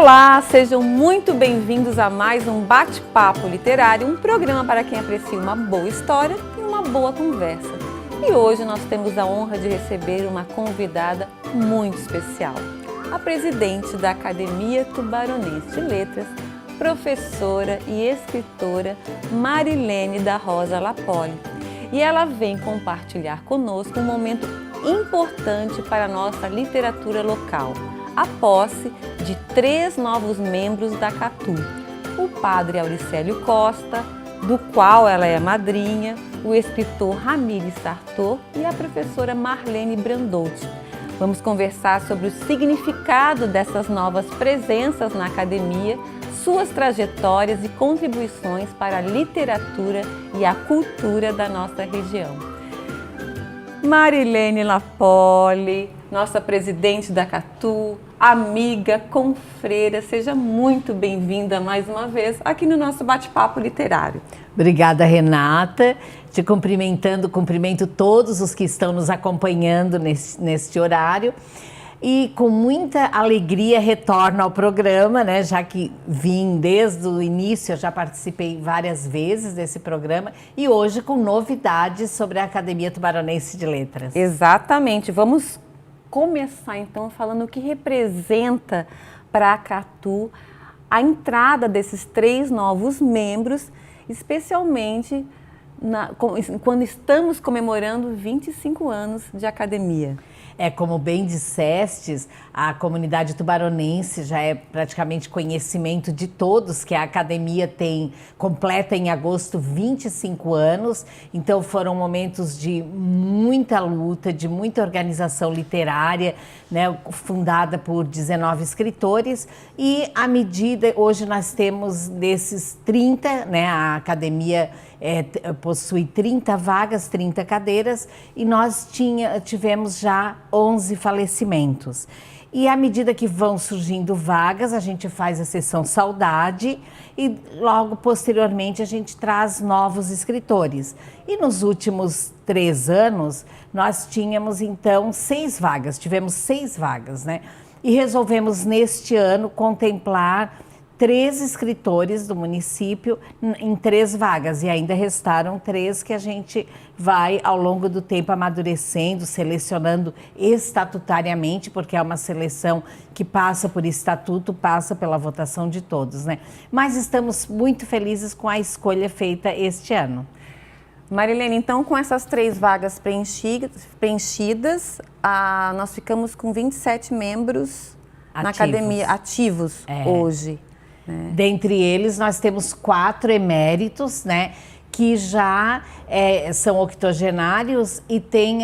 Olá, sejam muito bem-vindos a mais um Bate-Papo Literário, um programa para quem aprecia uma boa história e uma boa conversa. E hoje nós temos a honra de receber uma convidada muito especial, a presidente da Academia Tubaronense de Letras, professora e escritora Marilene da Rosa Lapoli. E ela vem compartilhar conosco um momento importante para a nossa literatura local, a posse de 3 novos membros da CATU, o padre Auricélio Costa, do qual ela é madrinha, o escritor Ramires Sartor e a professora Marlene Brandouti. Vamos conversar sobre o significado dessas novas presenças na academia, suas trajetórias e contribuições para a literatura e a cultura da nossa região. Marilene Lapoli, nossa presidente da CATU, amiga, confreira, seja muito bem-vinda mais uma vez aqui no nosso bate-papo literário. Obrigada, Renata. Te cumprimento todos os que estão nos acompanhando neste horário. E com muita alegria retorno ao programa, né? Já que vim desde o início, eu já participei várias vezes desse programa e hoje com novidades sobre a Academia Tubaronense de Letras. Exatamente. Vamos começar então falando o que representa para a CATU a entrada desses 3 novos membros, especialmente quando estamos comemorando 25 anos de academia. Como bem dissestes, a comunidade tubaronense já é praticamente conhecimento de todos que a academia completa em agosto 25 anos, então foram momentos de muita luta, de muita organização literária, né, fundada por 19 escritores e à medida, hoje nós temos desses 30, né, a academia possui 30 vagas, 30 cadeiras e nós tivemos já 11 falecimentos. E à medida que vão surgindo vagas, a gente faz a sessão saudade e logo posteriormente a gente traz novos escritores. E nos últimos 3 anos, nós tínhamos então 6 vagas, tivemos 6 vagas, né? E resolvemos neste ano contemplar 3 escritores do município em 3 vagas e ainda restaram 3 que a gente vai ao longo do tempo amadurecendo, selecionando estatutariamente, porque é uma seleção que passa por estatuto, passa pela votação de todos, né? Mas estamos muito felizes com a escolha feita este ano. Marilene, então com essas 3 vagas preenchidas, nós ficamos com 27 membros na academia ativos hoje. Dentre eles, nós temos 4 eméritos, né, que já são octogenários e têm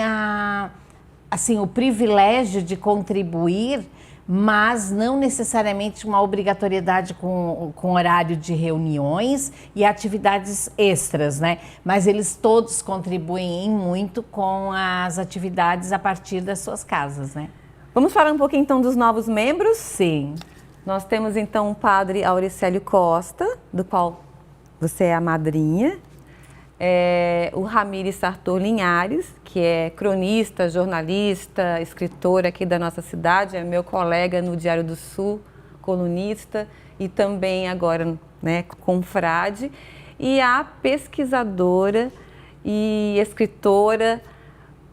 o privilégio de contribuir, mas não necessariamente uma obrigatoriedade com horário de reuniões e atividades extras, né? Mas eles todos contribuem muito com as atividades a partir das suas casas, né? Vamos falar um pouquinho então dos novos membros? Sim. Nós temos então o padre Auricélio Costa, do qual você é a madrinha, o Ramires Sartor Linhares, que é cronista, jornalista, escritor aqui da nossa cidade, é meu colega no Diário do Sul, colunista e também agora, né, confrade, e a pesquisadora e escritora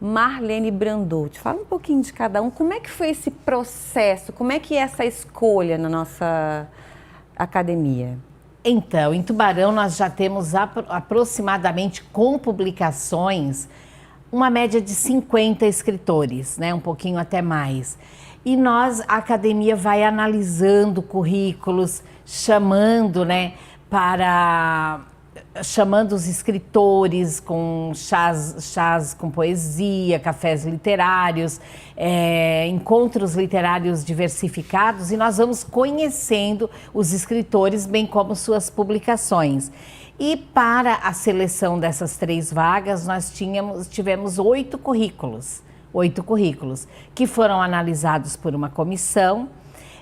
Marlene Brandouti. Fala um pouquinho de cada um, como é que foi esse processo, como é que é essa escolha na nossa academia? Então, em Tubarão nós já temos aproximadamente com publicações uma média de 50 escritores, né? Um pouquinho até mais. E a academia vai analisando currículos, chamando os escritores com chás com poesia, cafés literários, encontros literários diversificados e nós vamos conhecendo os escritores, bem como suas publicações. E para a seleção dessas 3 vagas, nós tivemos 8 currículos, que foram analisados por uma comissão.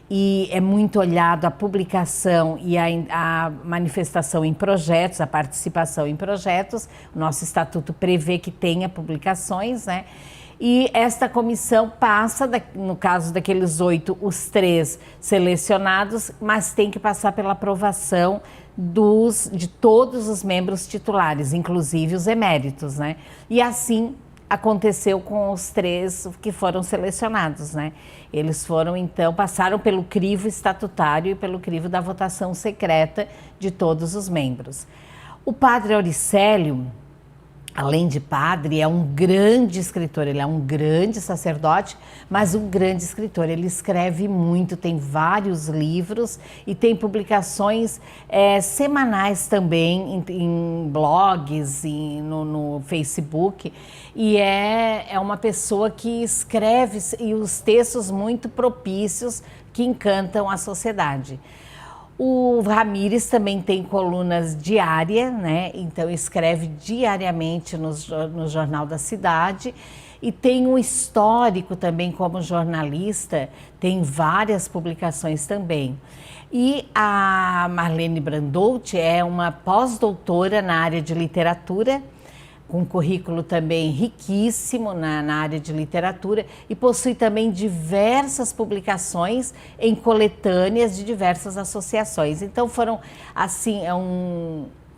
E é muito olhado a publicação e a manifestação em projetos, a participação em projetos. O nosso estatuto prevê que tenha publicações, né? E esta comissão passa, no caso daqueles 8, os 3 selecionados, mas tem que passar pela aprovação de todos os membros titulares, inclusive os eméritos, né? E assim aconteceu com os 3 que foram selecionados, né? Eles foram, então, passaram pelo crivo estatutário e pelo crivo da votação secreta de todos os membros. O padre Auricélio, além de padre, é um grande escritor, ele é um grande sacerdote, mas um grande escritor. Ele escreve muito, tem vários livros e tem publicações semanais também em blogs e no Facebook. E é uma pessoa que escreve e os textos muito propícios que encantam a sociedade. O Ramírez também tem colunas diárias, né? Então escreve diariamente no Jornal da Cidade e tem um histórico também como jornalista, tem várias publicações também. E a Marlene Brandout é uma pós-doutora na área de literatura, com um currículo também riquíssimo na área de literatura e possui também diversas publicações em coletâneas de diversas associações. Então foram, assim,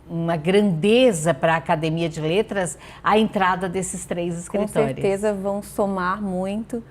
uma grandeza para a Academia de Letras a entrada desses 3 escritores. Com certeza vão somar muito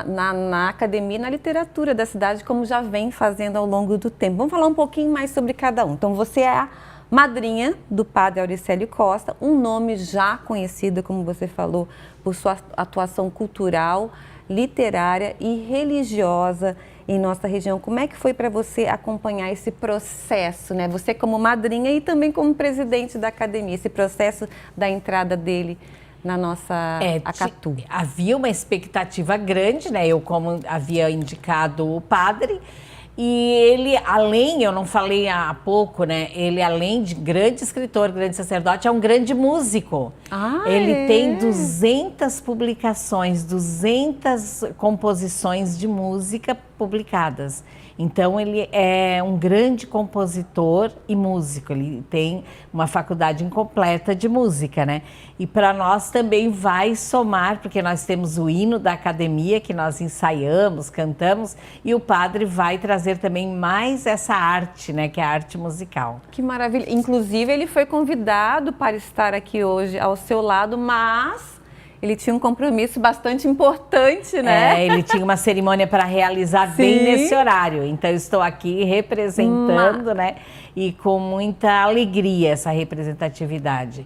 na academia e na literatura da cidade, como já vem fazendo ao longo do tempo. Vamos falar um pouquinho mais sobre cada um. Então você é a madrinha do padre Auricélio Costa, um nome já conhecido, como você falou, por sua atuação cultural, literária e religiosa em nossa região. Como é que foi para você acompanhar esse processo, né? Você como madrinha e também como presidente da academia, esse processo da entrada dele na nossa Acatu. Havia uma expectativa grande, né? Eu, como havia indicado o padre, e ele, eu não falei há pouco, né? Ele, além de grande escritor, grande sacerdote, é um grande músico. Ele tem 200 publicações, 200 composições de música publicadas. Então, ele é um grande compositor e músico. Ele tem uma faculdade incompleta de música, né? E para nós também vai somar, porque nós temos o hino da academia, que nós ensaiamos, cantamos, e o padre vai trazer também mais essa arte, né? Que é a arte musical. Que maravilha! Inclusive, ele foi convidado para estar aqui hoje ao seu lado, mas ele tinha um compromisso bastante importante, né? Ele tinha uma cerimônia para realizar bem nesse horário. Então, eu estou aqui representando, né? E com muita alegria essa representatividade.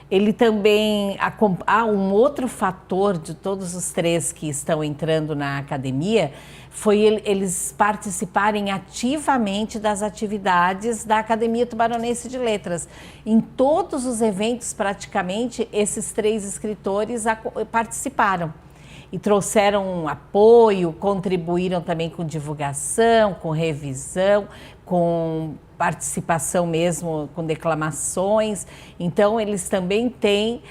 Ele também, há um outro fator de todos os 3 que estão entrando na academia, foi eles participarem ativamente das atividades da Academia Tubaronense de Letras. Em todos os eventos, praticamente, esses 3 escritores participaram. E trouxeram apoio, contribuíram também com divulgação, com revisão, com participação mesmo, com declamações. Então, eles também têm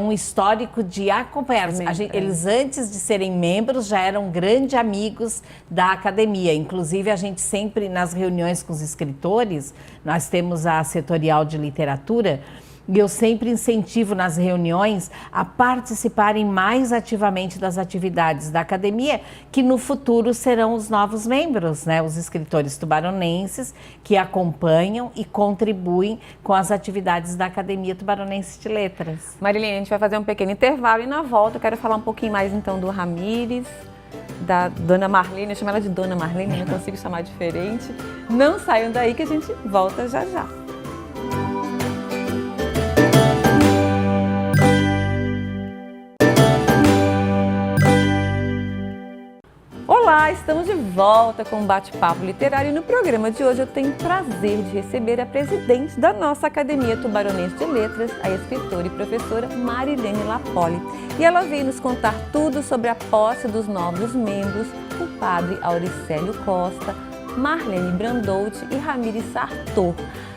um histórico de acompanhar. Eles, antes de serem membros, já eram grandes amigos da academia. Inclusive, a gente sempre, nas reuniões com os escritores, nós temos a setorial de literatura, e eu sempre incentivo nas reuniões a participarem mais ativamente das atividades da academia, que no futuro serão os novos membros, né? Os escritores tubaronenses que acompanham e contribuem com as atividades da Academia Tubaronense de Letras. Marilene, a gente vai fazer um pequeno intervalo e na volta eu quero falar um pouquinho mais então do Ramírez, da Dona Marlene, eu chamo ela de Dona Marlene, não consigo chamar diferente. Não saiam daí que a gente volta já já. Olá, estamos de volta com um bate-papo literário e no programa de hoje eu tenho o prazer de receber a presidente da nossa Academia Tubaronense de Letras, a escritora e professora Marilene Lapoli. E ela veio nos contar tudo sobre a posse dos novos membros, o padre Auricélio Costa, Marlene Brandout e Ramírez Sartor.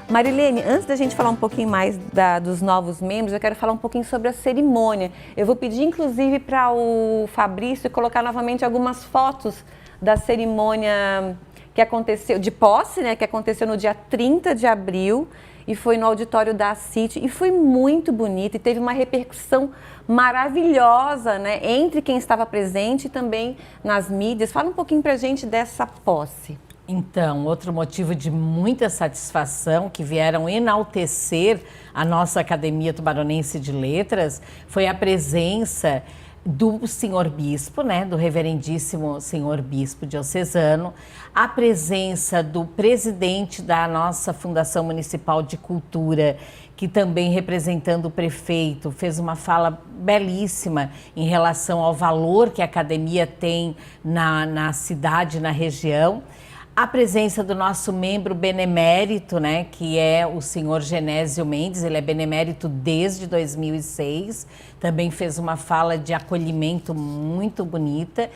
Marilene, antes da gente falar um pouquinho mais dos novos membros, eu quero falar um pouquinho sobre a cerimônia. Eu vou pedir, inclusive, para o Fabrício colocar novamente algumas fotos da cerimônia que aconteceu, de posse, né, que aconteceu no dia 30 de abril. e foi no auditório da City e foi muito bonito e teve uma repercussão maravilhosa, né, entre quem estava presente e também nas mídias. Fala um pouquinho pra gente dessa posse. Então, outro motivo de muita satisfação que vieram enaltecer a nossa Academia Tubaronense de Letras foi a presença do senhor bispo, né, do reverendíssimo senhor bispo diocesano, a presença do presidente da nossa Fundação Municipal de Cultura, que também representando o prefeito, fez uma fala belíssima em relação ao valor que a academia tem na cidade, na região. A presença do nosso membro benemérito, né, que é o senhor Genésio Mendes, ele é benemérito desde 2006, também fez uma fala de acolhimento muito bonita.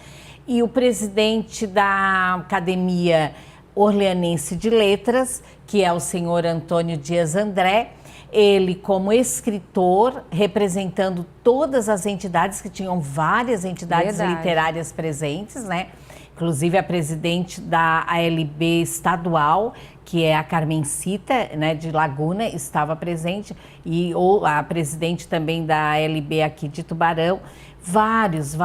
E o presidente da Academia Orleanense de Letras, que é o senhor Antônio Dias André, ele como escritor, representando todas as entidades, que tinham várias entidades literárias presentes, né? Inclusive a presidente da ALB estadual, que é a Carmencita, né, de Laguna, estava presente, e a presidente também da ALB aqui de Tubarão, vários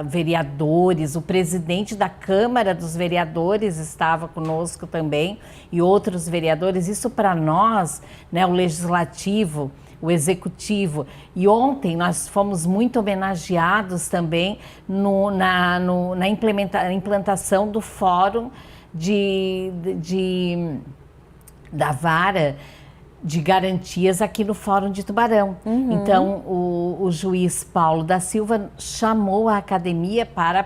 vereadores, o presidente da Câmara dos Vereadores estava conosco também, e outros vereadores. Isso para nós, né, o Legislativo, o Executivo. E ontem nós fomos muito homenageados também na implantação do Fórum da Vara de Garantias aqui no Fórum de Tubarão. Então, o juiz Paulo da Silva chamou a academia para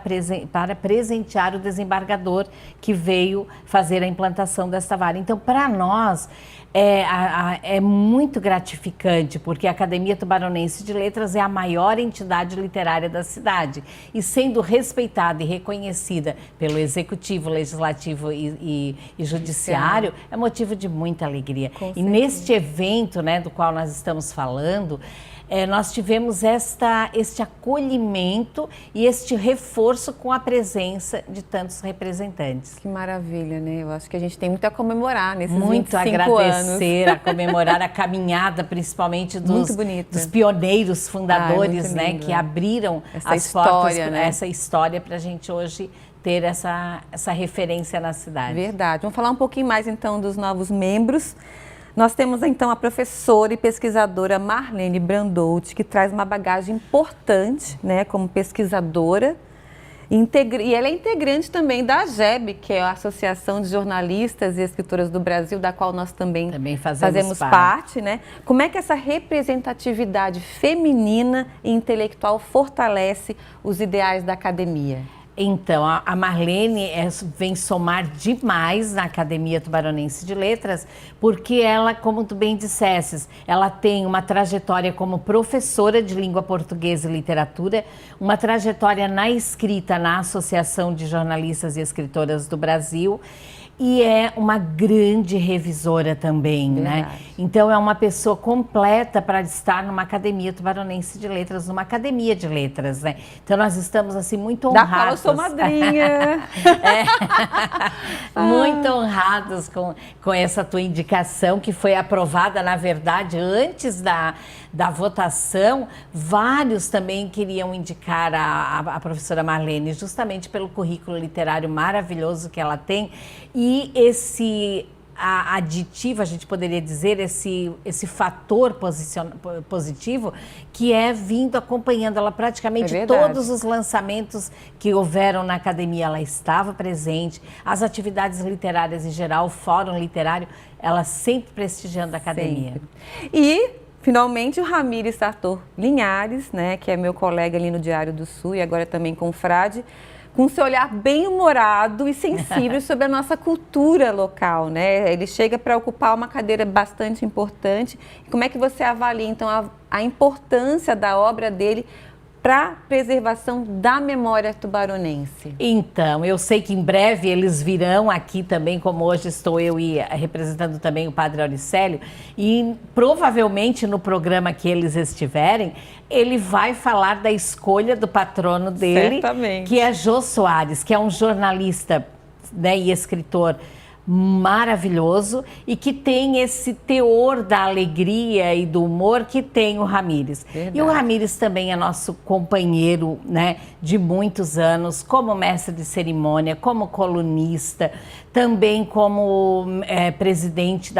presentear o desembargador que veio fazer a implantação desta vara. Então, para nós, é muito gratificante, porque a Academia Tubaronense de Letras é a maior entidade literária da cidade. E sendo respeitada e reconhecida pelo Executivo, Legislativo e Judiciário, é motivo de muita alegria. E neste evento, né, do qual nós estamos falando, nós tivemos este acolhimento e este reforço com a presença de tantos representantes. Que maravilha, né? Eu acho que a gente tem muito a comemorar nesses 25 muito agradecer, a comemorar a caminhada, principalmente dos pioneiros fundadores, né, que abriram as portas, essa história para a gente hoje ter essa referência na cidade. Verdade. Vamos falar um pouquinho mais então dos novos membros. Nós temos então a professora e pesquisadora Marlene Brandout, que traz uma bagagem importante, né, como pesquisadora, e ela é integrante também da AGEB, que é a Associação de Jornalistas e Escritoras do Brasil, da qual nós também fazemos parte, né? Como é que essa representatividade feminina e intelectual fortalece os ideais da academia? Então, a Marlene vem somar demais na Academia Tubaronense de Letras, porque ela, como tu bem dissesses, ela tem uma trajetória como professora de língua portuguesa e literatura, uma trajetória na escrita na Associação de Jornalistas e Escritoras do Brasil, e é uma grande revisora também, né? Então é uma pessoa completa para estar numa Academia Tubaronense de Letras, numa academia de letras, né? Então nós estamos assim muito honrados. Da qual eu sou madrinha. Muito honrados com essa tua indicação, que foi aprovada, na verdade, antes da votação. Vários também queriam indicar a professora Marlene, justamente pelo currículo literário maravilhoso que ela tem. E esse aditivo, a gente poderia dizer, esse fator positivo, que é vindo acompanhando ela praticamente todos os lançamentos que houveram na academia, ela estava presente, as atividades literárias em geral, o fórum literário, ela sempre prestigiando a academia. Sempre. E finalmente o Ramires Sartor Linhares, né, que é meu colega ali no Diário do Sul e agora também confrade, com seu olhar bem humorado e sensível sobre a nossa cultura local, né? Ele chega para ocupar uma cadeira bastante importante. Como é que você avalia, então, a importância da obra dele para a preservação da memória tubaronense? Então, eu sei que em breve eles virão aqui também, como hoje estou eu e representando também o Padre Auricélio, e provavelmente no programa que eles estiverem, ele vai falar da escolha do patrono dele, que é Jô Soares, que é um jornalista, né, e escritor maravilhoso e que tem esse teor da alegria e do humor que tem o Ramires. Verdade. E o Ramires também é nosso companheiro, né, de muitos anos, como mestre de cerimônia, como colunista, também como presidente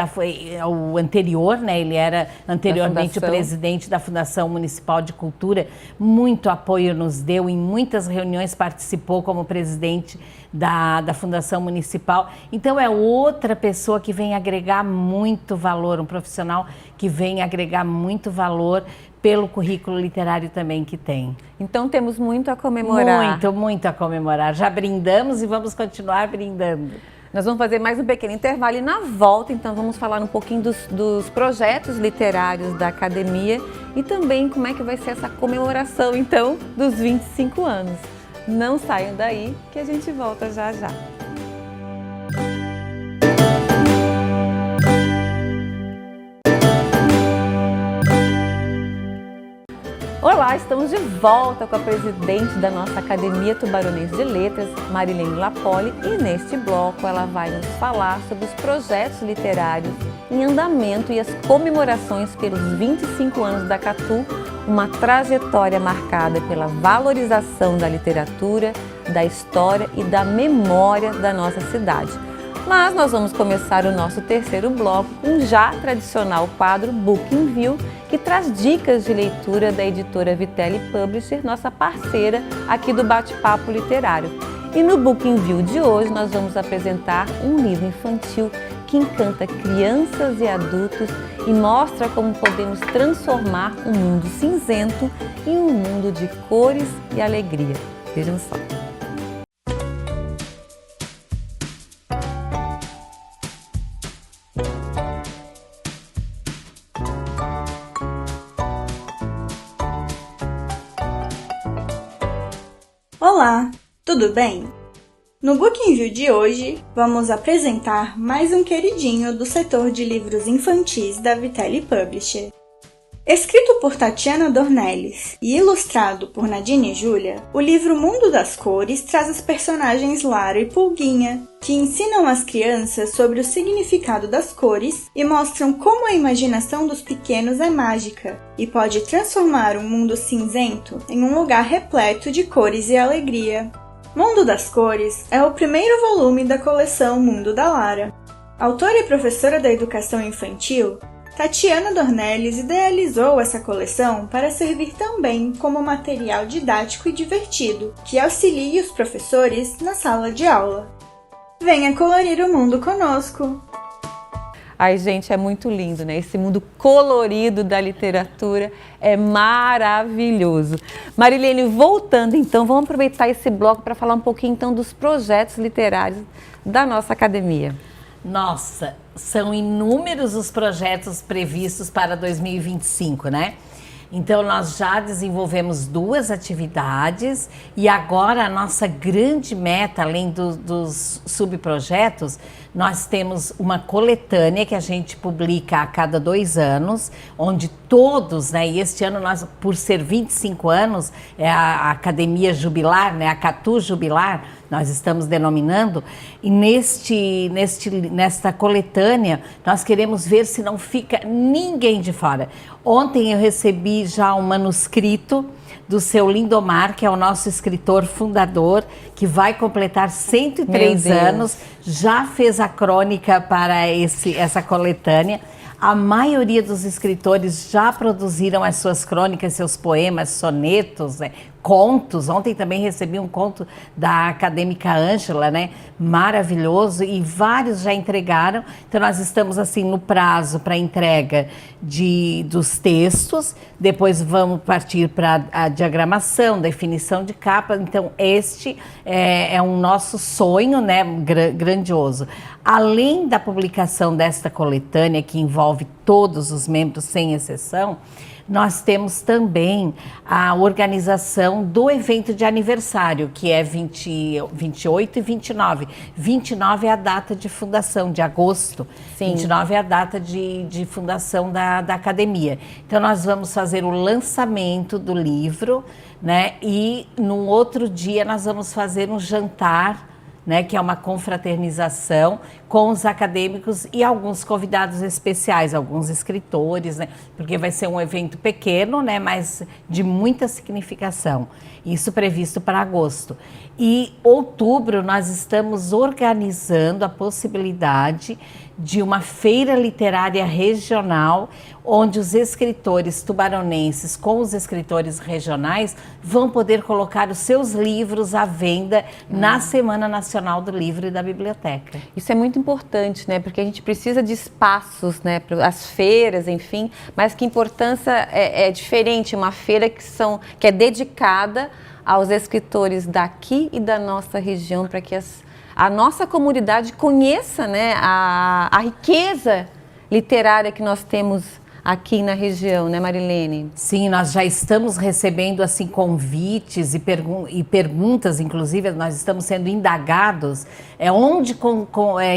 o anterior, né, ele era anteriormente o presidente da Fundação Municipal de Cultura, muito apoio nos deu, em muitas reuniões participou como presidente da Fundação Municipal. Então é outra pessoa que vem agregar muito valor, um profissional que vem agregar muito valor pelo currículo literário também que tem. Então temos muito a comemorar. Muito, muito a comemorar. Já brindamos e vamos continuar brindando. Nós vamos fazer mais um pequeno intervalo e na volta, então, vamos falar um pouquinho dos projetos literários da Academia e também como é que vai ser essa comemoração, então, dos 25 anos. Não saiam daí que a gente volta já já. Olá, estamos de volta com a presidente da nossa Academia Tubaronense de Letras, Marilene Lapoli, e neste bloco ela vai nos falar sobre os projetos literários em andamento e as comemorações pelos 25 anos da Catu, uma trajetória marcada pela valorização da literatura, da história e da memória da nossa cidade. Mas nós vamos começar o nosso terceiro bloco com o já tradicional quadro Book in View, que traz dicas de leitura da editora Vitelli Publisher, nossa parceira aqui do Bate-Papo Literário. E no Book in View de hoje nós vamos apresentar um livro infantil que encanta crianças e adultos e mostra como podemos transformar um mundo cinzento em um mundo de cores e alegria. Vejam só. Olá, tudo bem? No Book in View de hoje, vamos apresentar mais um queridinho do setor de livros infantis da Vitelli Publisher. Escrito por Tatiana Dornelles e ilustrado por Nadine Júlia, o livro Mundo das Cores traz os personagens Lara e Pulguinha, que ensinam as crianças sobre o significado das cores e mostram como a imaginação dos pequenos é mágica e pode transformar um mundo cinzento em um lugar repleto de cores e alegria. Mundo das Cores é o primeiro volume da coleção Mundo da Lara. Autora e professora da educação infantil, Tatiana Dornelles idealizou essa coleção para servir também como material didático e divertido, que auxilie os professores na sala de aula. Venha colorir o mundo conosco! Ai, gente, é muito lindo, né? Esse mundo colorido da literatura é maravilhoso. Marilene, voltando então, vamos aproveitar esse bloco para falar um pouquinho então dos projetos literários da nossa academia. Nossa, são inúmeros os projetos previstos para 2025, né? Então, nós já desenvolvemos 2 atividades e agora a nossa grande meta, além dos subprojetos, nós temos uma coletânea que a gente publica a cada 2 anos, onde todos, né, e este ano nós, por ser 25 anos, é a Academia Jubilar, né, a Catu Jubilar, nós estamos denominando, e nesta coletânea nós queremos ver se não fica ninguém de fora. Ontem eu recebi já um manuscrito do seu Lindomar, que é o nosso escritor fundador, que vai completar 103 anos, já fez a crônica para essa coletânea. A maioria dos escritores já produziram as suas crônicas, seus poemas, sonetos, né? Contos. Ontem também recebi um conto da acadêmica Ângela, né? Maravilhoso, e vários já entregaram. Então nós estamos assim no prazo para entrega dos textos, depois vamos partir para a diagramação, definição de capa. Então este é um nosso sonho, né? Grandioso. Além da publicação desta coletânea, que envolve todos os membros sem exceção, nós temos também a organização do evento de aniversário, que é 28 e 29. 29 é a data de fundação, de agosto. Sim. 29 é a data de fundação da academia. Então, nós vamos fazer o lançamento do livro, né? E no outro dia nós vamos fazer um jantar né, que é uma confraternização com os acadêmicos e alguns convidados especiais, alguns escritores, né, porque vai ser um evento pequeno, né, mas de muita significação. Isso previsto para agosto. E outubro nós estamos organizando a possibilidade de uma feira literária regional, onde os escritores tubaronenses com os escritores regionais vão poder colocar os seus livros à venda na Semana Nacional do Livro e da Biblioteca. Isso é muito importante, né? Porque a gente precisa de espaços, né? Para as feiras, enfim, mas que importância é diferente, uma feira que é dedicada aos escritores daqui e da nossa região, para que a nossa comunidade conheça, né, a riqueza literária que nós temos aqui na região, né, Marilene? Sim, nós já estamos recebendo assim convites e perguntas, inclusive nós estamos sendo indagados onde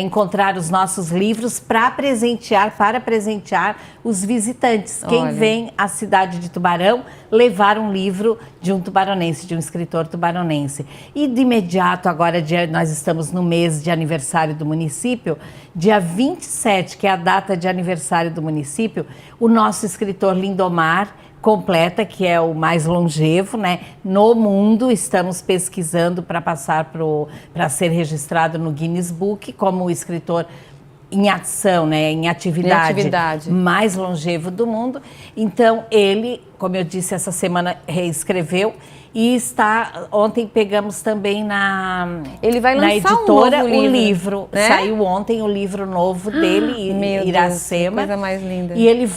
encontrar os nossos livros para presentear os visitantes. Quem Olha, vem à cidade de Tubarão levar um livro de um tubaronense, de um escritor tubaronense. E de imediato, agora nós estamos no mês de aniversário do município, dia 27, que é a data de aniversário do município, o nosso escritor Lindomar completa, que é o mais longevo, né, no mundo. Estamos pesquisando para para ser registrado no Guinness Book como o escritor em ação, né, em atividade mais longevo do mundo. Então ele, como eu disse, essa semana reescreveu e ontem pegamos também ele vai na lançar editora um novo livro, né? Saiu ontem o livro novo dele, Iracema. Deus, que coisa mais linda. E ele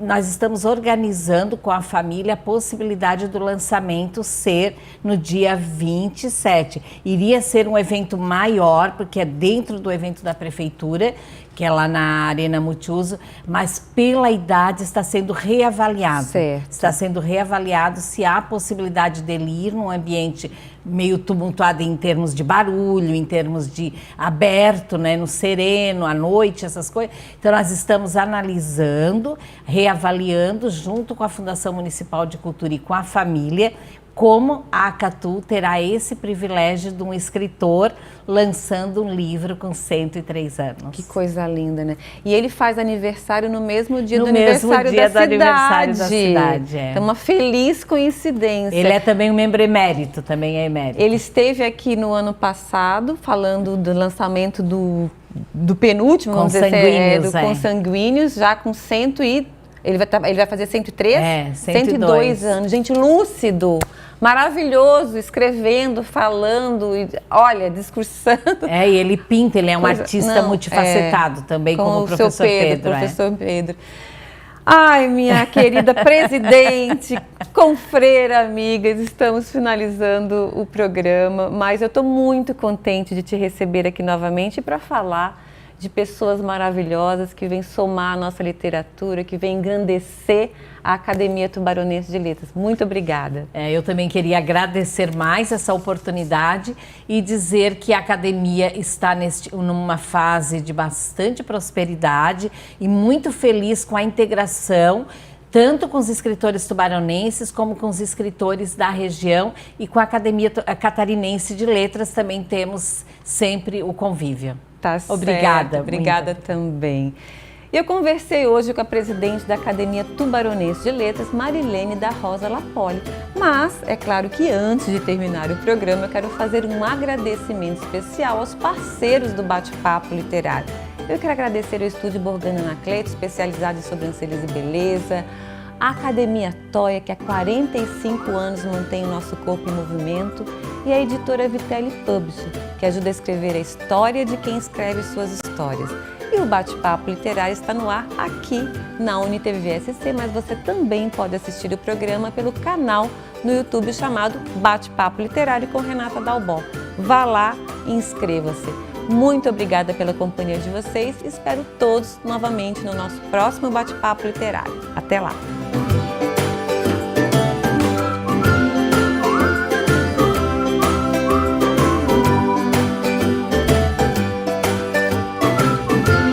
nós estamos organizando com a família a possibilidade do lançamento ser no dia 27. Iria ser um evento maior, porque é dentro do evento da prefeitura, que é lá na Arena Multiuso, mas pela idade está sendo reavaliado. Certo. Está sendo reavaliado se há possibilidade dele ir num ambiente meio tumultuado em termos de barulho, em termos de aberto, né, no sereno, à noite, essas coisas. Então nós estamos analisando, reavaliando, junto com a Fundação Municipal de Cultura e com a família, como a Acatu terá esse privilégio de um escritor lançando um livro com 103 anos. Que coisa linda, né? E ele faz aniversário no mesmo dia do aniversário da cidade. É. Então, uma feliz coincidência. Ele é também um membro emérito, também é emérito. Ele esteve aqui no ano passado, falando do lançamento do penúltimo, vamos dizer, do Consanguíneos, já com ele vai fazer 103? 102 anos. Gente, lúcido, maravilhoso, escrevendo, falando, olha, discursando. E ele pinta, ele é um artista multifacetado também, como o professor Pedro. Professor Pedro. Ai, minha querida presidente, confreira, amigas, estamos finalizando o programa, mas eu estou muito contente de te receber aqui novamente para falar de pessoas maravilhosas que vêm somar a nossa literatura, que vêm engrandecer a Academia Tubaronense de Letras. Muito obrigada. Eu também queria agradecer mais essa oportunidade e dizer que a Academia está numa fase de bastante prosperidade e muito feliz com a integração tanto com os escritores tubaronenses como com os escritores da região, e com a Academia Catarinense de Letras também temos sempre o convívio. Tá certo. Obrigada também. Eu conversei hoje com a presidente da Academia Tubaronense de Letras, Marilene da Rosa Lapoli. Mas é claro que antes de terminar o programa eu quero fazer um agradecimento especial aos parceiros do Bate-Papo Literário. Eu quero agradecer ao Estúdio Borgana Anacleto, especializado em sobrancelhas e beleza, a Academia Toia, que há 45 anos mantém o nosso corpo em movimento, e a editora Vitelli Publishing, que ajuda a escrever a história de quem escreve suas histórias. E o Bate-Papo Literário está no ar aqui na UniTV-SC, mas você também pode assistir o programa pelo canal no YouTube chamado Bate-Papo Literário com Renata Dalbó. Vá lá e inscreva-se. Muito obrigada pela companhia de vocês. Espero todos novamente no nosso próximo Bate-Papo Literário. Até lá!